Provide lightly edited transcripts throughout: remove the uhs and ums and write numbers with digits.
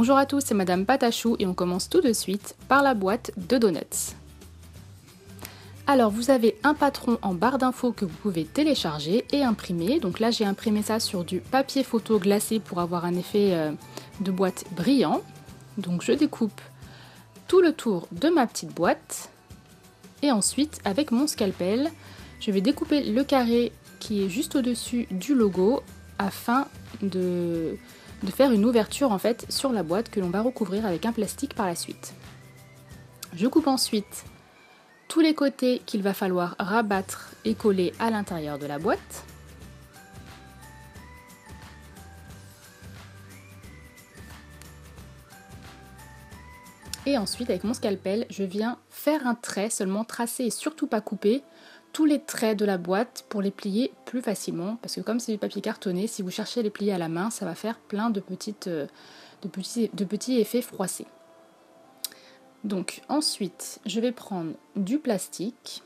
Bonjour à tous, c'est Madame Patachou et on commence tout de suite par la boîte de donuts. Alors vous avez un patron en barre d'infos que vous pouvez télécharger et imprimer. Donc là j'ai imprimé ça sur du papier photo glacé pour avoir un effet de boîte brillant. Donc je découpe tout le tour de ma petite boîte et ensuite avec mon scalpel je vais découper le carré qui est juste au-dessus du logo afin de faire une ouverture en fait sur la boîte que l'on va recouvrir avec un plastique par la suite. Je coupe ensuite tous les côtés qu'il va falloir rabattre et coller à l'intérieur de la boîte. Et ensuite avec mon scalpel je viens faire un trait, seulement tracer et surtout pas couper tous les traits de la boîte pour les plier plus facilement, parce que comme c'est du papier cartonné, si vous cherchez à les plier à la main, ça va faire plein de petits effets froissés. Donc ensuite, je vais prendre du plastique.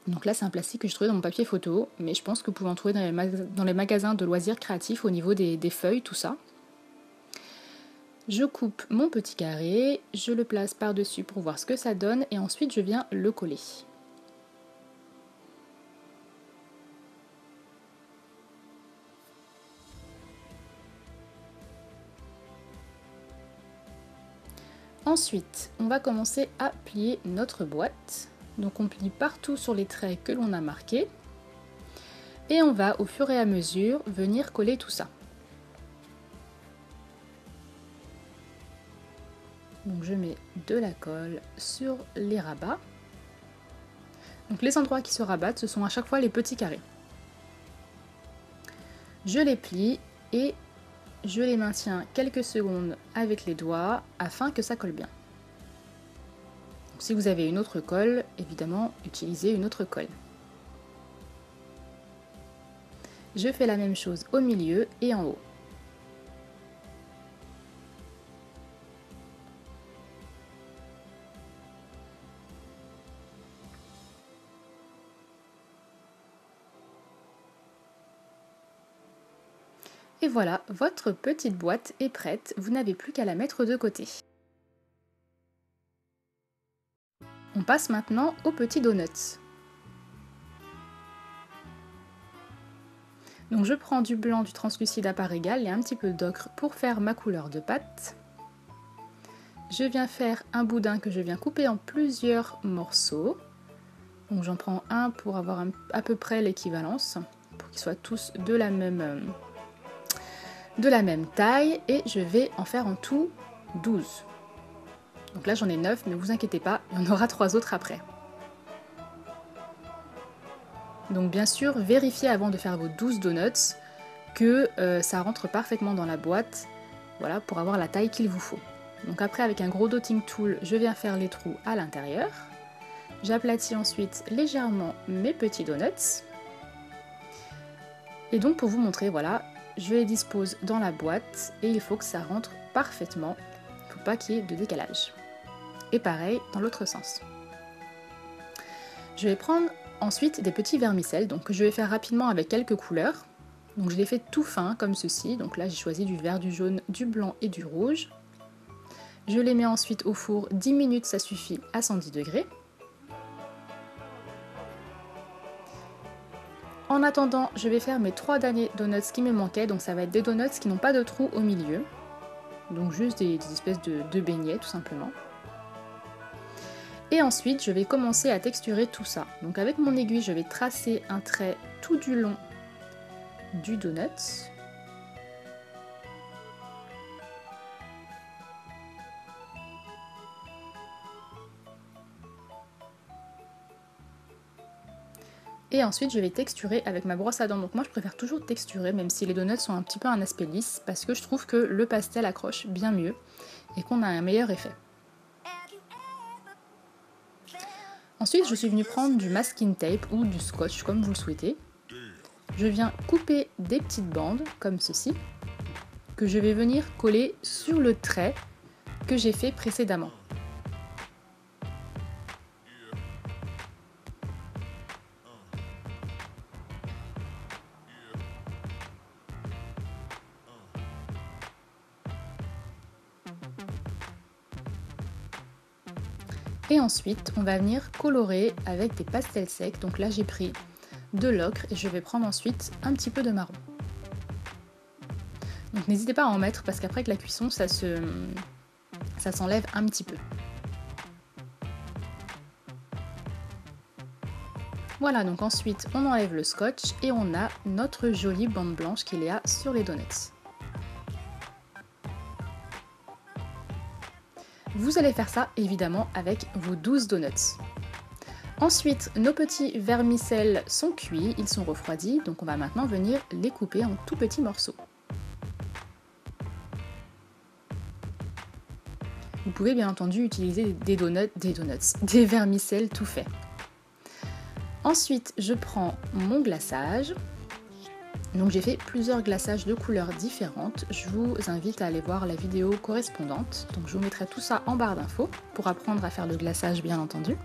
Donc là, c'est un plastique que je trouvais dans mon papier photo, mais je pense que vous pouvez en trouver dans les magasins de loisirs créatifs au niveau des feuilles, tout ça. Je coupe mon petit carré, je le place par-dessus pour voir ce que ça donne, et ensuite je viens le coller. Ensuite, on va commencer à plier notre boîte. Donc on plie partout sur les traits que l'on a marqués. Et on va au fur et à mesure venir coller tout ça. Donc je mets de la colle sur les rabats. Donc les endroits qui se rabattent, ce sont à chaque fois les petits carrés. Je les plie et je les maintiens quelques secondes avec les doigts afin que ça colle bien. Donc, si vous avez une autre colle, évidemment, utilisez une autre colle. Je fais la même chose au milieu et en haut. Et voilà, votre petite boîte est prête, vous n'avez plus qu'à la mettre de côté. On passe maintenant aux petits donuts. Donc je prends du blanc, du translucide à part égale et un petit peu d'ocre pour faire ma couleur de pâte. Je viens faire un boudin que je viens couper en plusieurs morceaux. Donc j'en prends un pour avoir à peu près l'équivalence, pour qu'ils soient tous de la même taille, et je vais en faire en tout 12. Donc là j'en ai 9, mais vous inquiétez pas, il y en aura 3 autres après. Donc bien sûr, vérifiez avant de faire vos 12 donuts que ça rentre parfaitement dans la boîte, voilà, pour avoir la taille qu'il vous faut. Donc après avec un gros dotting tool, je viens faire les trous à l'intérieur. J'aplatis ensuite légèrement mes petits donuts. Et donc pour vous montrer, voilà, je les dispose dans la boîte et il faut que ça rentre parfaitement. Il ne faut pas qu'il y ait de décalage. Et pareil dans l'autre sens. Je vais prendre ensuite des petits vermicelles, donc que je vais faire rapidement avec quelques couleurs. Donc je les fais tout fin comme ceci. Donc là j'ai choisi du vert, du jaune, du blanc et du rouge. Je les mets ensuite au four 10 minutes, ça suffit, à 110 degrés. En attendant, je vais faire mes 3 derniers donuts qui me manquaient. Donc ça va être des donuts qui n'ont pas de trou au milieu. Donc juste des espèces de beignets tout simplement. Et ensuite, je vais commencer à texturer tout ça. Donc avec mon aiguille, je vais tracer un trait tout du long du donut. Et ensuite, je vais texturer avec ma brosse à dents. Donc moi, je préfère toujours texturer, même si les donuts sont un petit peu un aspect lisse, parce que je trouve que le pastel accroche bien mieux et qu'on a un meilleur effet. Ensuite, je suis venue prendre du masking tape ou du scotch, comme vous le souhaitez. Je viens couper des petites bandes, comme ceci, que je vais venir coller sur le trait que j'ai fait précédemment. Et ensuite, on va venir colorer avec des pastels secs. Donc là, j'ai pris de l'ocre et je vais prendre ensuite un petit peu de marron. Donc n'hésitez pas à en mettre parce qu'après avec la cuisson, ça s'enlève un petit peu. Voilà, donc ensuite on enlève le scotch et on a notre jolie bande blanche qu'il y a sur les donuts. Vous allez faire ça évidemment avec vos 12 donuts. Ensuite, nos petits vermicelles sont cuits, ils sont refroidis, donc on va maintenant venir les couper en tout petits morceaux. Vous pouvez bien entendu utiliser des vermicelles tout faits. Ensuite, je prends mon glaçage. Donc j'ai fait plusieurs glaçages de couleurs différentes. Je vous invite à aller voir la vidéo correspondante. Donc je vous mettrai tout ça en barre d'infos pour apprendre à faire le glaçage bien entendu.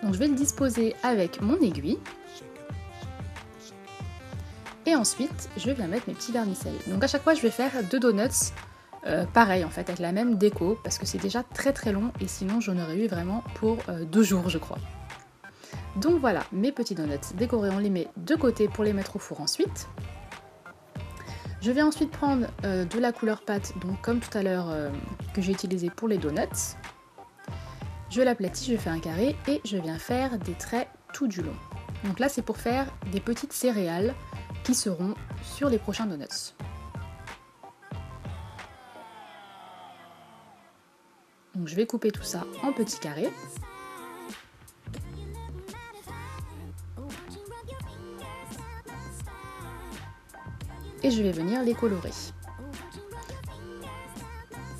Donc je vais le disposer avec mon aiguille. Et ensuite, je viens mettre mes petits vermicelles. Donc à chaque fois, je vais faire 2 donuts pareil en fait, avec la même déco parce que c'est déjà très long et sinon j'en aurais eu vraiment pour 2 jours je crois. Donc voilà, mes petits donuts décorés, on les met de côté pour les mettre au four ensuite. Je vais ensuite prendre de la couleur pâte, donc comme tout à l'heure que j'ai utilisé pour les donuts. Je l'aplatis, je fais un carré et je viens faire des traits tout du long. Donc là c'est pour faire des petites céréales qui seront sur les prochains donuts. Donc je vais couper tout ça en petits carrés. Et je vais venir les colorer.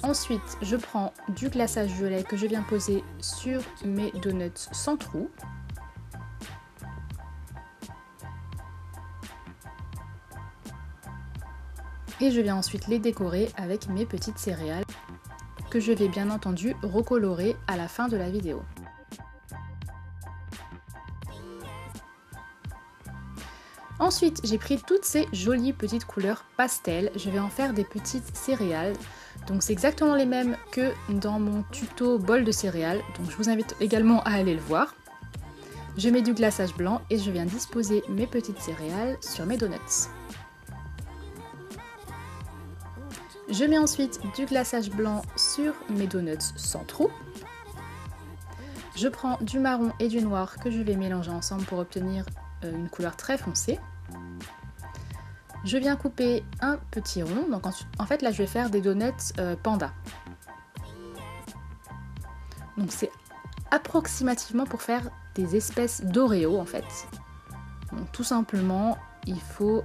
Ensuite, je prends du glaçage violet que je viens poser sur mes donuts sans trou. Et je viens ensuite les décorer avec mes petites céréales que je vais bien entendu recolorer à la fin de la vidéo. Ensuite, j'ai pris toutes ces jolies petites couleurs pastel, je vais en faire des petites céréales. Donc c'est exactement les mêmes que dans mon tuto bol de céréales, donc je vous invite également à aller le voir. Je mets du glaçage blanc et je viens disposer mes petites céréales sur mes donuts. Je mets ensuite du glaçage blanc sur mes donuts sans trou. Je prends du marron et du noir que je vais mélanger ensemble pour obtenir une couleur très foncée. Je viens couper un petit rond, donc en fait là je vais faire des donuts panda. Donc c'est approximativement pour faire des espèces d'Oreo en fait. Donc tout simplement il faut,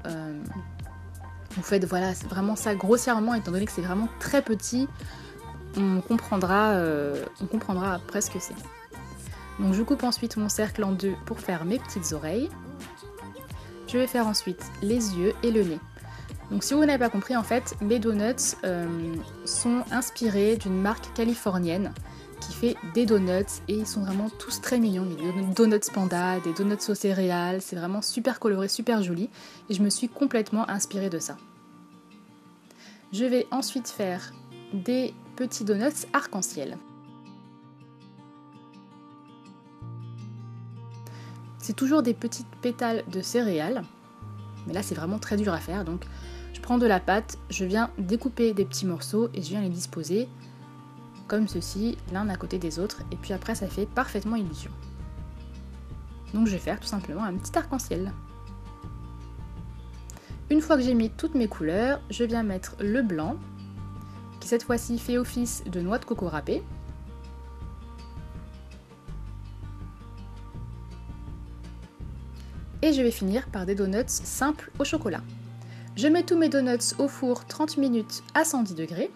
vous faites voilà vraiment ça grossièrement étant donné que c'est vraiment très petit, on comprendra après ce que c'est. Donc je coupe ensuite mon cercle en deux pour faire mes petites oreilles. Je vais faire ensuite les yeux et le nez. Donc si vous n'avez pas compris, en fait, mes donuts sont inspirés d'une marque californienne qui fait des donuts et ils sont vraiment tous très mignons. Il y a des donuts panda, des donuts aux céréales, c'est vraiment super coloré, super joli et je me suis complètement inspirée de ça. Je vais ensuite faire des petits donuts arc-en-ciel. C'est toujours des petites pétales de céréales, mais là c'est vraiment très dur à faire, donc je prends de la pâte, je viens découper des petits morceaux et je viens les disposer comme ceci, l'un à côté des autres, et puis après ça fait parfaitement illusion. Donc je vais faire tout simplement un petit arc-en-ciel. Une fois que j'ai mis toutes mes couleurs, je viens mettre le blanc, qui cette fois-ci fait office de noix de coco râpée. Et je vais finir par des donuts simples au chocolat. Je mets tous mes donuts au four 30 minutes à 110 degrés.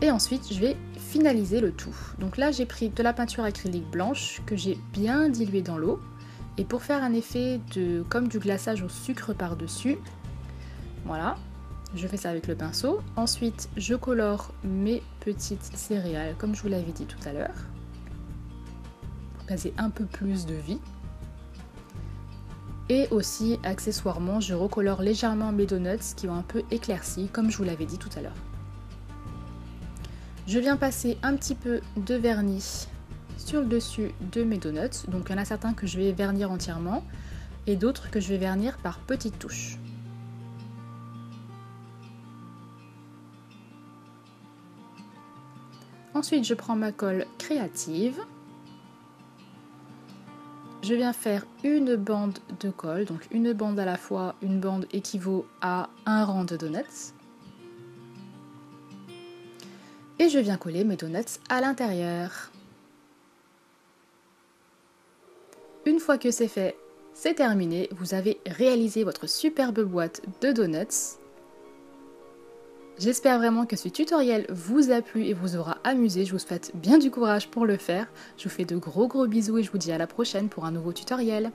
Et ensuite, je vais finaliser le tout. Donc là, j'ai pris de la peinture acrylique blanche que j'ai bien diluée dans l'eau. Et pour faire un effet comme du glaçage au sucre par-dessus, voilà, je fais ça avec le pinceau. Ensuite, je colore mes petites céréales comme je vous l'avais dit tout à l'heure. Passer un peu plus de vie. Et aussi, accessoirement, je recolore légèrement mes donuts qui ont un peu éclairci, comme je vous l'avais dit tout à l'heure. Je viens passer un petit peu de vernis sur le dessus de mes donuts. Donc il y en a certains que je vais vernir entièrement et d'autres que je vais vernir par petites touches. Ensuite, je prends ma colle créative. Je viens faire une bande de colle, donc une bande à la fois, une bande équivaut à un rang de donuts. Et je viens coller mes donuts à l'intérieur. Une fois que c'est fait, c'est terminé, vous avez réalisé votre superbe boîte de donuts. J'espère vraiment que ce tutoriel vous a plu et vous aura amusé. Je vous souhaite bien du courage pour le faire. Je vous fais de gros bisous et je vous dis à la prochaine pour un nouveau tutoriel.